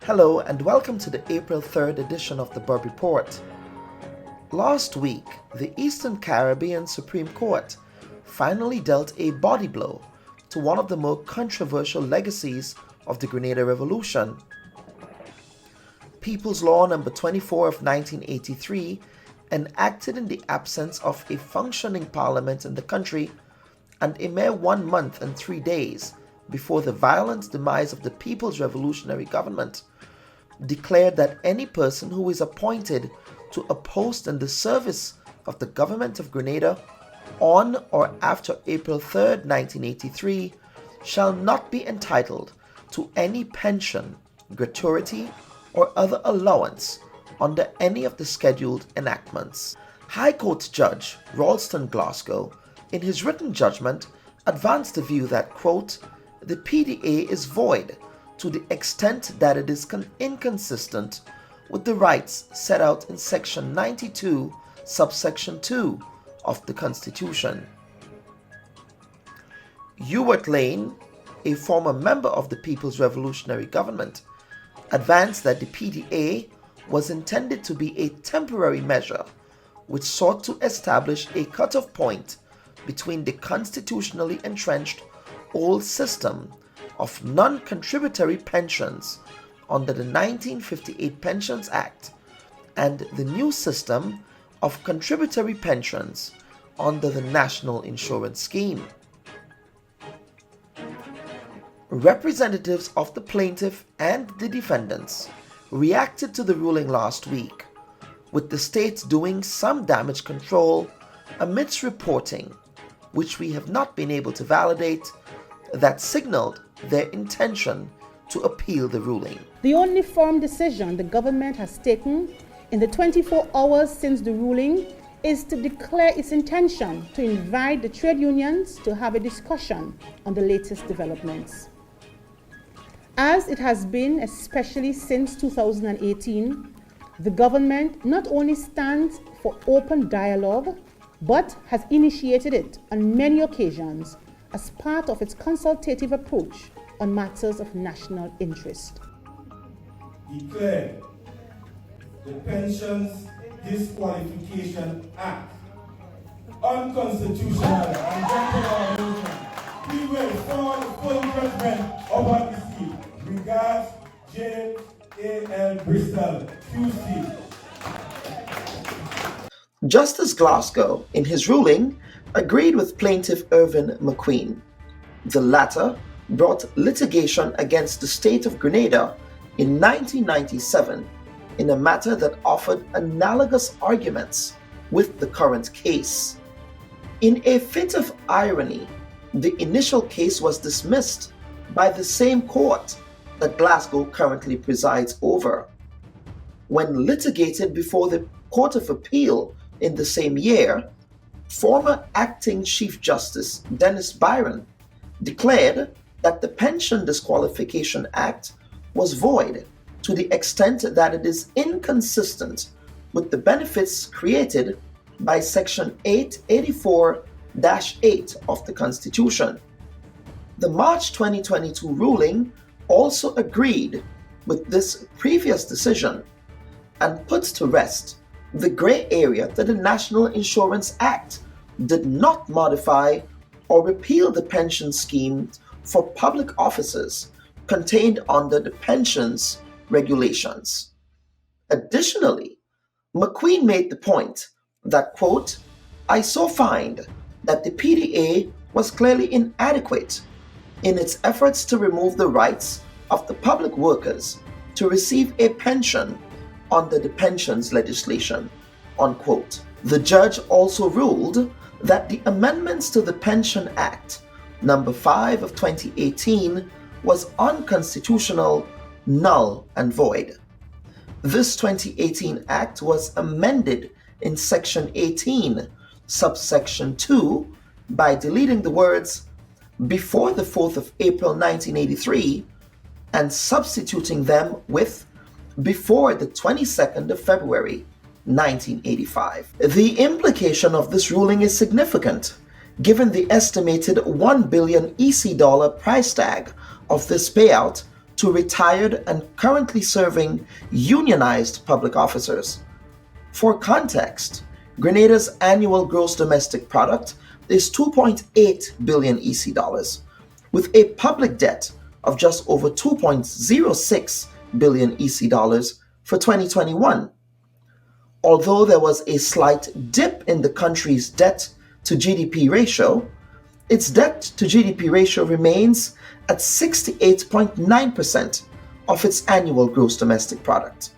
Hello and welcome to the April 3rd edition of the Burb Report. Last week, the Eastern Caribbean Supreme Court finally dealt a body blow to one of the more controversial legacies of the Grenada Revolution. People's Law No. 24 of 1983, enacted in the absence of a functioning parliament in the country and a mere 1 month and 3 days before the violent demise of the People's Revolutionary Government, declared that any person who is appointed to a post in the service of the Government of Grenada on or after April 3rd, 1983, shall not be entitled to any pension, gratuity, or other allowance under any of the scheduled enactments. High Court Judge Raulston Glasgow, in his written judgment, advanced the view that, quote, the PDA is void to the extent that it is inconsistent with the rights set out in Section 92, subsection 2 of the Constitution. Ewart Lane, a former member of the People's Revolutionary Government, advanced that the PDA was intended to be a temporary measure which sought to establish a cutoff point between the constitutionally entrenched old system of non-contributory pensions under the 1958 Pensions Act and the new system of contributory pensions under the National Insurance Scheme. Representatives of the plaintiff and the defendants reacted to the ruling last week, with the state doing some damage control amidst reporting, which we have not been able to validate, that signaled their intention to appeal the ruling. The only firm decision the government has taken in the 24 hours since the ruling is to declare its intention to invite the trade unions to have a discussion on the latest developments. As it has been, especially since 2018, the government not only stands for open dialogue, but has initiated it on many occasions as part of its consultative approach on matters of national interest. Declare the Pensions Disqualification Act unconstitutional and declare we will form full judgment upon this issue. Regards, James A.L. Bristol, QC. Justice Glasgow, in his ruling, agreed with plaintiff Irvin McQueen. The latter brought litigation against the state of Grenada in 1997 in a matter that offered analogous arguments with the current case. In a fit of irony, the initial case was dismissed by the same court that Glasgow currently presides over. When litigated before the Court of Appeal in the same year, former Acting Chief Justice Dennis Byron declared that the Pension Disqualification Act was void to the extent that it is inconsistent with the benefits created by Section 884-8 of the Constitution. The March 2022 ruling also agreed with this previous decision and puts to rest the gray area that the National Insurance Act did not modify or repeal the pension scheme for public officers contained under the pensions regulations. Additionally, McQueen made the point that, quote, I so find that the PDA was clearly inadequate in its efforts to remove the rights of the public workers to receive a pension under the pensions legislation, unquote. The judge also ruled that the amendments to the Pension Act, No. 5 of 2018, was unconstitutional, null and void. This 2018 Act was amended in Section 18, subsection 2, by deleting the words before the 4th of April 1983 and substituting them with before the 22nd of February 1985. The implication of this ruling is significant, given the estimated $1 billion EC price tag of this payout to retired and currently serving unionized public officers. For context, Grenada's annual gross domestic product is 2.8 billion EC dollars, with a public debt of just over 2.06 billion EC dollars for 2021. Although there was a slight dip in the country's debt to GDP ratio, its debt to GDP ratio remains at 68.9% of its annual gross domestic product.